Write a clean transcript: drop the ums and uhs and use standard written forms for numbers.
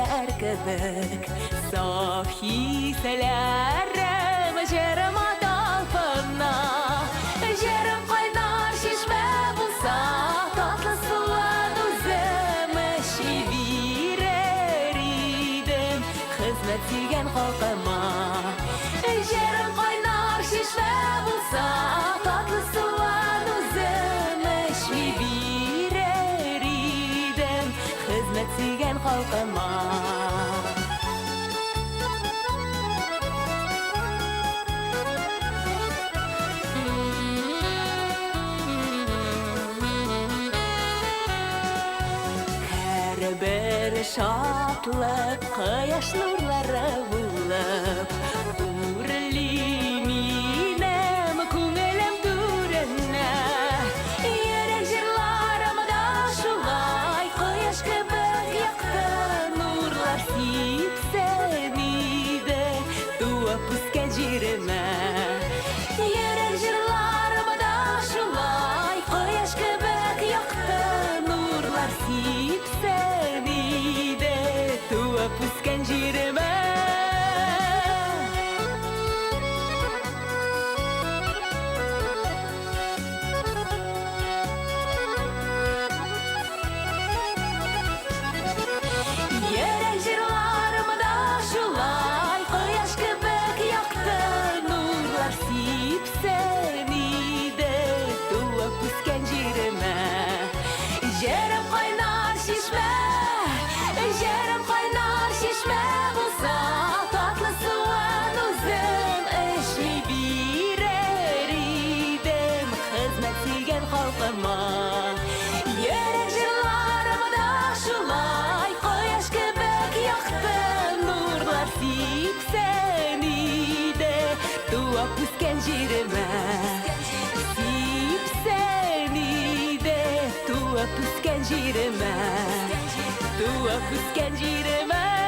чәчәкләр кебек, саф хисләрем җырым талпына. Җырым кайнар чишмә булса, татлы суын үзем эчеп бирер идем хезмәт сөйгән халкыма. Җырым кайнар чишмә булса, татлы суын үзем эчеп бирер идем хезмәт сөйгән халкыма. Бер шатлык кояш нурлары булып үрли минем күңелем түренә. Йөрәк җырларымда шулай кояш кебек якты нурлар сипсен иде туып үскән җиремә. Йөрәк җырларымда шулай кояш кебек якты нурлар сипсен иде туып үскән җиремә. Йөрәк җырларымда шулай кояш кебек якты нурлар сипсен иде туып үскән җиремә. Җырым кайнар чишмә, җырым кайнар чишмә булса, татлы суын үзем эчеп бирер идем хезмәт сөйгән халкыма. Йөрәк җырларымда шулай кояш кебек якты нурлар сипсен иде туып үскән җиремә. Сипсен иде туып үскән җиремә, туып үскән җиремә.